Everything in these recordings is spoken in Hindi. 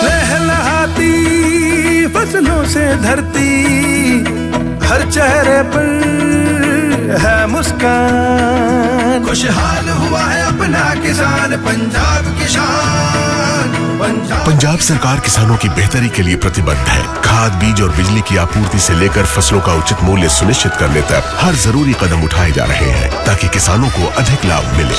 लहलहाती फसलों से धरती, हर चेहरे पर है मुस्कान, खुशहाल हुआ है अपना किसान, पंजाब किसान। पंजाब सरकार किसानों की बेहतरी के लिए प्रतिबद्ध है। खाद, बीज और बिजली की आपूर्ति से लेकर फसलों का उचित मूल्य सुनिश्चित करने तक हर जरूरी कदम उठाए जा रहे हैं ताकि किसानों को अधिक लाभ मिले।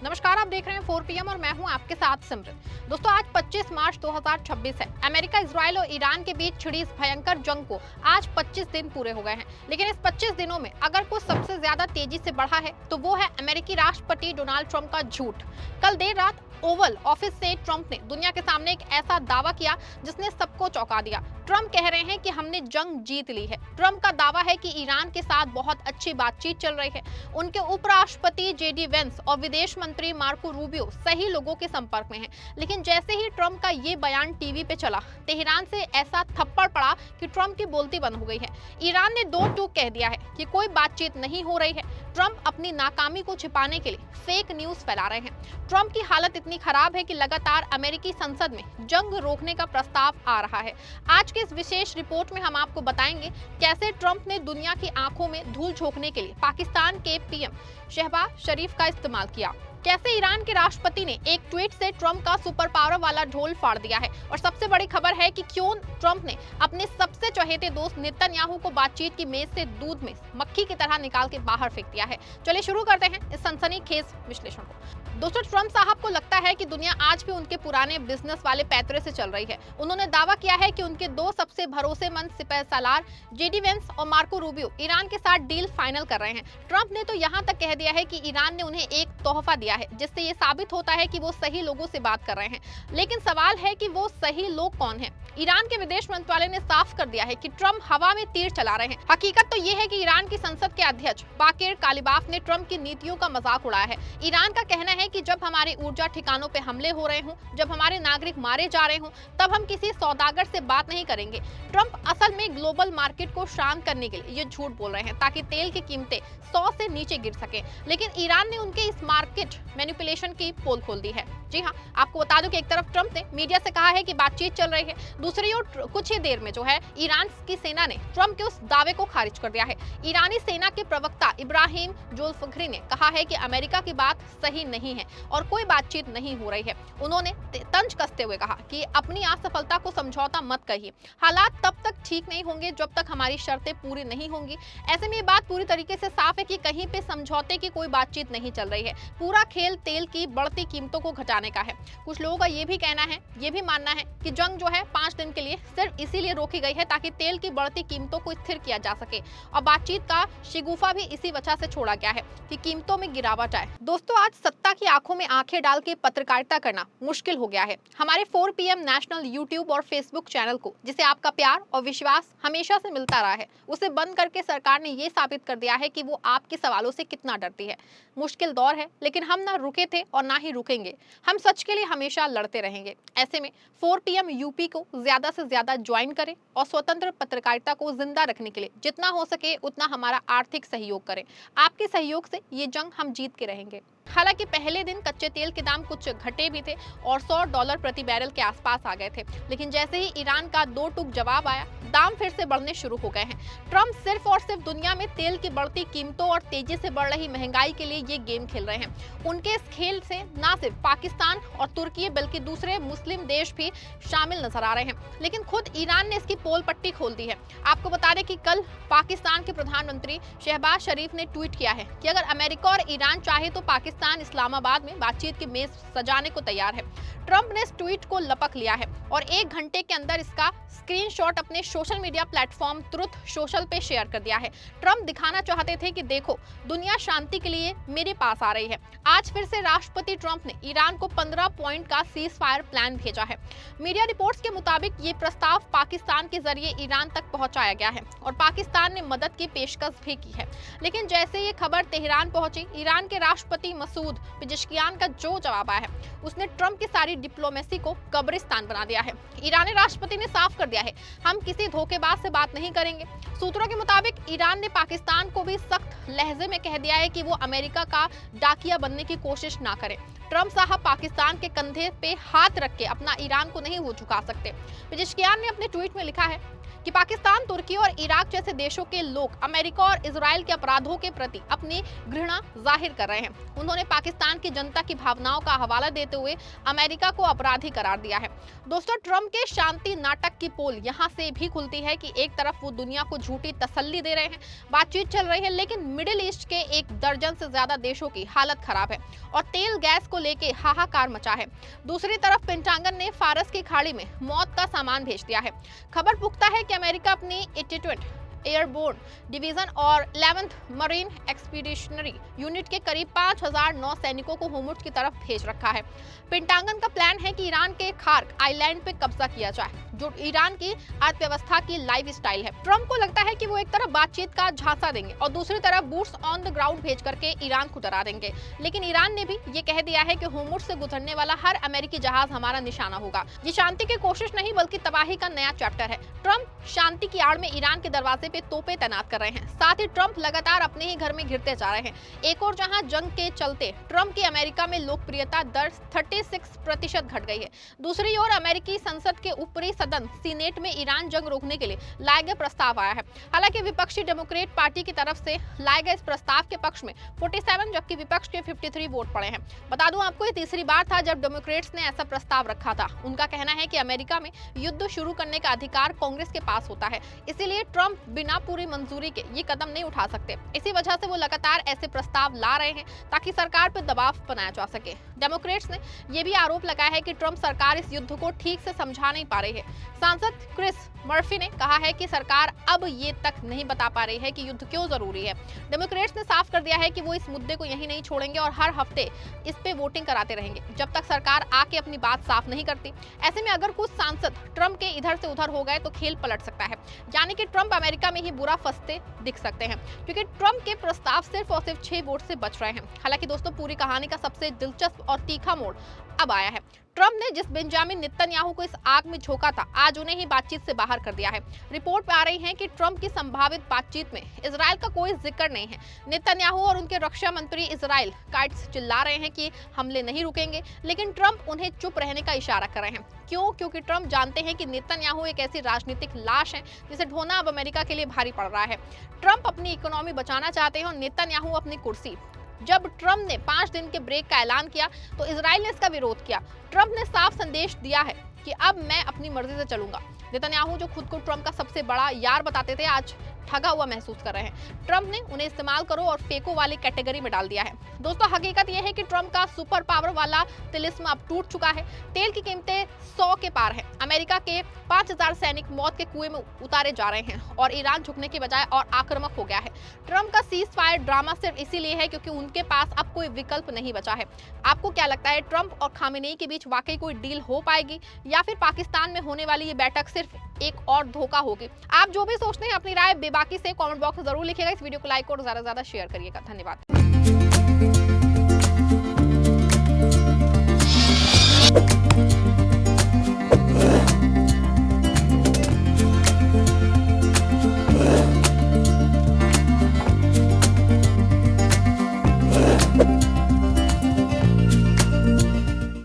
नमस्कार, आप देख रहे हैं 4 PM और मैं हूं आपके साथ सिमरन। दोस्तों, आज 25 मार्च 2026 है। अमेरिका, इजराइल और ईरान के बीच छिड़ी इस भयंकर जंग को आज 25 दिन पूरे हो गए हैं। लेकिन इस 25 दिनों में अगर कुछ सबसे ज्यादा तेजी से बढ़ा है तो वो है अमेरिकी राष्ट्रपति डोनाल्ड ट्रंप का झूठ। कल देर रात ओवल ऑफिस से ट्रंप ने दुनिया के सामने एक ऐसा दावा किया जिसने सबको चौंका दिया। ट्रंप कह रहे हैं कि हमने जंग जीत ली है। ट्रंप का दावा है कि ईरान के साथ बहुत अच्छी बातचीत चल रही है। उनके उपराष्ट्रपति JD वेंस और विदेश मंत्री मार्को रूबियो सही लोगों के संपर्क में हैं। लेकिन जैसे ही ट्रंप का ये बयान टीवी पे चला, तेहरान से ऐसा थप्पड़ पड़ा कि ट्रंप की बोलती बंद हो गई है। ईरान ने दो टूक कह दिया है कि कोई बातचीत नहीं हो रही है। ट्रंप अपनी नाकामी को छिपाने के लिए फेक न्यूज फैला रहे हैं। ट्रंप की हालत इतनी खराब है कि लगातार अमेरिकी संसद में जंग रोकने का प्रस्ताव आ रहा है। आज के इस विशेष रिपोर्ट में हम आपको बताएंगे कैसे ट्रंप ने दुनिया की आंखों में धूल झोंकने के लिए पाकिस्तान के PM शहबाज शरीफ का इस्तेमाल किया, कैसे ईरान के राष्ट्रपति ने एक ट्वीट से ट्रंप का सुपर पावर वाला ढोल फाड़ दिया है, और सबसे बड़ी खबर है कि क्यों ट्रंप ने अपने सबसे चहेते दोस्त नेतन्याहू को बातचीत की मेज से दूध में मक्खी की तरह निकाल के बाहर फेंक दिया है। चलिए शुरू करते हैं इस सनसनीखेज विश्लेषण को। दोस्तों, ट्रंप साहब को लगता है कि दुनिया आज भी उनके पुराने बिजनेस वाले पैतरे से चल रही है। उन्होंने दावा किया है कि उनके दो सबसे भरोसेमंद सिपहसालार JD वेंस और मार्को रूबियो ईरान के साथ डील फाइनल कर रहे हैं। ट्रंप ने तो यहाँ तक कह दिया है कि ईरान ने उन्हें एक तोहफा दिया है जिससे ये साबित होता है कि वो सही लोगों से बात कर रहे हैं। लेकिन सवाल है कि वो सही लोग कौन हैं? ईरान के विदेश मंत्रालय ने साफ कर दिया है कि ट्रंप हवा में तीर चला रहे हैं। हकीकत तो ये है कि ईरान की संसद के अध्यक्ष बाकिर कालिबाफ ने ट्रंप की नीतियों का मजाक उड़ाया है। ईरान का कहना है कि जब हमारे ऊर्जा ठिकानों पे हमले हो रहे हों, जब हमारे नागरिक मारे जा रहे हों, तब हम किसी सौदागर से बात नहीं करेंगे। ट्रंप असल में ग्लोबल मार्केट को शांत करने के लिए ये झूठ बोल रहे हैं ताकि तेल की कीमतें 100 से नीचे गिर सके। लेकिन ईरान ने उनके इस मार्केट मैनिपुलेशन की पोल खोल दी है। जी हाँ, आपको बता दूं कि एक तरफ ट्रंप ने मीडिया से कहा है कि बातचीत चल रही है, दूसरी ओर कुछ ही देर में जो है ईरान की सेना ने ट्रंप के उस दावे को खारिज कर दिया है। ईरानी सेना के प्रवक्ता इब्राहिम जोल्फखरी ने कहा है कि अमेरिका की बात सही नहीं है और कोई बातचीत नहीं हो रही है। उन्होंने तंज कसते हुए कहा कि अपनी असफलता को समझौता मत कहिए। हालात तब तक ठीक नहीं होंगे जब तक हमारी शर्तें पूरी नहीं होंगी। ऐसे में ये बात पूरी तरीके से साफ है कि कहीं पे समझौते की कोई बातचीत नहीं चल रही है। पूरा खेल तेल की बढ़ती कीमतों को घटाने का है। कुछ लोगों का ये भी कहना है, ये भी मानना है कि जंग जो है 5 दिन के लिए सिर्फ इसीलिए रोकी गई है ताकि तेल की बढ़ती कीमतों को स्थिर किया जा सके, और बातचीत का शिगुफा भी इसी वजह से छोड़ा गया है कि कीमतों में गिरावट आए। दोस्तों, आज सत्ता की आंखों में आंखें डाल के पत्रकारिता करना मुश्किल हो गया है। हमारे 4 PM नेशनल यूट्यूब और फेसबुक चैनल को, जिसे आपका प्यार और विश्वास हमेशा से मिलता रहा है, उसे बंद करके सरकार ने ये साबित कर दिया है कि वो आपके सवालों से कितना डरती है। मुश्किल दौर है, लेकिन हम ना रुके थे और ना ही रुकेंगे। हम सच के लिए हमेशा लड़ते रहेंगे। ऐसे में 4 PM UP को ज्यादा से ज्यादा ज्वाइन करें और स्वतंत्र पत्रकारिता को जिंदा रखने के लिए जितना हो सके उतना हमारा आर्थिक सहयोग करें। आपके सहयोग से ये जंग हम जीत के रहेंगे। हालांकि पहले दिन कच्चे तेल के दाम कुछ घटे भी थे और $100 प्रति बैरल के आसपास आ गए थे, लेकिन जैसे ही ईरान का दो टूक जवाब आया, दाम फिर से बढ़ने शुरू हो गए हैं। ट्रंप सिर्फ और सिर्फ दुनिया में तेल की बढ़ती कीमतों और तेजी से बढ़ रही महंगाई के लिए ये गेम खेल रहे हैं। उनके इस खेल से न सिर्फ पाकिस्तान और तुर्की बल्कि दूसरे मुस्लिम देश भी शामिल नजर आ रहे हैं। लेकिन खुद ईरान ने इसकी पोल पट्टी खोल दी है। आपको बता दें कि कल पाकिस्तान के प्रधानमंत्री शहबाज शरीफ ने ट्वीट किया है कि अगर अमेरिका और ईरान चाहे तो पाकिस्तान इस्लामाबाद में बातचीत की मेज सजाने को तैयार है। ट्रंप ने इस ट्वीट को लपक लिया है और 1 घंटे के अंदर इसका स्क्रीनशॉट अपने social media platform truth social पे शेयर कर दिया है। ट्रंप दिखाना चाहते थे कि देखो, दुनिया शांति के लिए मेरे पास आ रही है। आज फिर से राष्ट्रपति ट्रंप ने ईरान को 15 पॉइंट का सीज फायर प्लान भेजा है। मीडिया रिपोर्ट्स के मुताबिक ये प्रस्ताव पाकिस्तान के जरिए ईरान तक पहुंचाया गया है और पाकिस्तान ने मदद की पेशकश भी की है। लेकिन जैसे ये खबर तेहरान पहुंची, ईरान के राष्ट्रपति मसूद पेजेश्कियान का जो जवाब आया है उसने ट्रंप की सारी डिप्लोमेसी को कब्रिस्तान बना दिया है। ईरानी राष्ट्रपति ने साफ कर दिया है, हम किसी धोखेबाज से बात नहीं करेंगे। सूत्रों के मुताबिक ईरान ने पाकिस्तान को भी सख्त लहजे में कह दिया है कि वो अमेरिका का डाकिया बनने की कोशिश ना करे। ट्रंप साहब पाकिस्तान के कंधे पे हाथ रख के अपना ईरान को नहीं वो झुका सकते। पेजेश्कियान ने अपने ट्वीट में लिखा है कि पाकिस्तान, तुर्की और इराक जैसे देशों के लोग अमेरिका और इजराइल के अपराधों के प्रति अपनी घृणा जाहिर कर रहे हैं। उन्होंने पाकिस्तान की जनता की भावनाओं का हवाला देते हुए अमेरिका को अपराधी करार दिया है। दोस्तों, ट्रंप के शांति नाटक की पोल यहाँ से भी खुलती है कि एक तरफ वो दुनिया को झूठी तसल्ली दे रहे हैं, बातचीत चल रही है, लेकिन मिडिल ईस्ट के 1 दर्जन से ज्यादा देशों की हालत खराब है और तेल गैस को लेके हाहाकार मचा है। दूसरी तरफ पेंटागन ने फारस की खाड़ी में मौत का सामान भेज दिया है। खबर पुख्ता है कि अमेरिका अपनी 82 एयरबोर्न डिवीजन और 11th मरीन एक्सपीडिशनरी यूनिट के करीब 5000 नौ सैनिकों को होर्मुज की तरफ भेज रखा है। पेंटागन का प्लान है कि ईरान के खार्क आइलैंड पे कब्जा किया जाए, जो ईरान की अर्थव्यवस्था की लाइफ स्टाइल है। ट्रंप को लगता है कि वो एक तरफ बातचीत का झांसा देंगे और दूसरी तरफ बूट्स ऑन द ग्राउंड भेज करके ईरान को डरा देंगे। लेकिन ईरान ने भी ये कह दिया है कि होर्मुज से गुजरने वाला हर अमेरिकी जहाज हमारा निशाना होगा। ये शांति की कोशिश नहीं बल्कि तबाही का नया चैप्टर है। ट्रंप शांति की आड़ में ईरान के दरवाजे पे तोपे तैनात कर रहे हैं। साथ ही ट्रंप लगातार अपने ही घर में घिरते जा रहे हैं। एक और जहां जंग के चलते ट्रंप की अमेरिका में लोकप्रियता दर 36% घट गई है, दूसरी ओर अमेरिकी संसद के ऊपरी सदन सीनेट में ईरान जंग रोकने के लिए लाए गए प्रस्ताव आया है। हालांकि विपक्षी डेमोक्रेट पार्टी की तरफ से लाए गए इस प्रस्ताव के पक्ष में 47 जबकि विपक्ष के 53 वोट पड़े हैं। बता दूं आपको, ये तीसरी बार था जब डेमोक्रेट्स ने ऐसा प्रस्ताव रखा था। उनका कहना है कि अमेरिका में युद्ध शुरू करने का अधिकार कांग्रेस के पास होता है, इसीलिए ट्रंप बिना पूरी मंजूरी के ये कदम नहीं उठा सकते। इसी वजह से वो लगातार ऐसे प्रस्ताव ला रहे हैं ताकि सरकार पर दबाव बनाया जा सके। डेमोक्रेट्स ने यह भी आरोप लगाया है कि ट्रंप सरकार इस युद्ध को ठीक से समझा नहीं पा रही है। सांसद क्रिस मर्फी ने कहा है कि सरकार अब ये तक नहीं बता पा रही है कि युद्ध क्यों जरूरी है। डेमोक्रेट्स ने साफ कर दिया है कि वो इस मुद्दे को यहीं नहीं छोड़ेंगे और हर हफ्ते इस पे वोटिंग कराते रहेंगे जब तक सरकार आके अपनी बात साफ नहीं करती। ऐसे में अगर कुछ सांसद ट्रंप के इधर से उधर हो गए तो खेल पलट सकता है, यानी कि ट्रंप अमेरिका में ही बुरा फंसते दिख सकते हैं, क्योंकि ट्रंप के प्रस्ताव सिर्फ और सिर्फ 6 वोट से बच रहे हैं। हालांकि दोस्तों, पूरी कहानी का सबसे दिलचस्प और तीखा मोड़ अब आया है। ट्रंप ने जिस बेंजामिन नेतन्याहू को इस आग में झोंका था, आज उन्हें ही बातचीत से बाहर कर दिया है। रिपोर्ट आ रही है कि ट्रंप की संभावित बातचीत में इजराइल का कोई जिक्र नहीं है। नेतन्याहू और उनके रक्षा मंत्री इजराइल काइट्स चिल्ला रहे हैं कि हमले नहीं रुकेंगे, लेकिन ट्रंप उन्हें चुप रहने का इशारा कर रहे हैं। क्यों? क्योंकि ट्रंप जानते हैं कि नेतन्याहू एक ऐसी राजनीतिक लाश है जिसे ढोना अब अमेरिका के लिए भारी पड़ रहा है। ट्रंप अपनी इकोनॉमी बचाना चाहते हैं और नेतन्याहू अपनी कुर्सी। जब ट्रंप ने 5 दिन के ब्रेक का ऐलान किया तो इजराइल ने इसका विरोध किया। ट्रंप ने साफ संदेश दिया है कि अब मैं अपनी मर्जी से चलूंगा। नेतन्याहू, जो खुद को ट्रंप का सबसे बड़ा यार बताते थे, आज ठगा हुआ महसूस कर रहे हैं। ट्रंप ने उन्हें इस्तेमाल करो और फेंको वाली कैटेगरी में डाल दिया है। दोस्तों, हकीकत यह है कि ट्रंप का सुपर पावर वाला तिलिस्म अब टूट चुका है। तेल की कीमतें 100 के पार है। अमेरिका के 5000 सैनिक मौत के कुएं में उतारे जा रहे हैं और ईरान झुकने के बजाय और आक्रामक हो गया है। ट्रंप का सीज फायर ड्रामा सिर्फ इसीलिए है क्योंकि उनके पास अब कोई विकल्प नहीं बचा है। आपको क्या लगता है, ट्रंप और खामेनेई के बीच वाकई कोई डील हो पाएगी या फिर पाकिस्तान में होने वाली ये बैठक सिर्फ एक और धोखा होगी? आप जो भी सोचते हैं अपनी राय बेबाकी से कमेंट बॉक्स में जरूर लिखिएगा। इस वीडियो को लाइक और ज्यादा से ज्यादा शेयर करिएगा। धन्यवाद।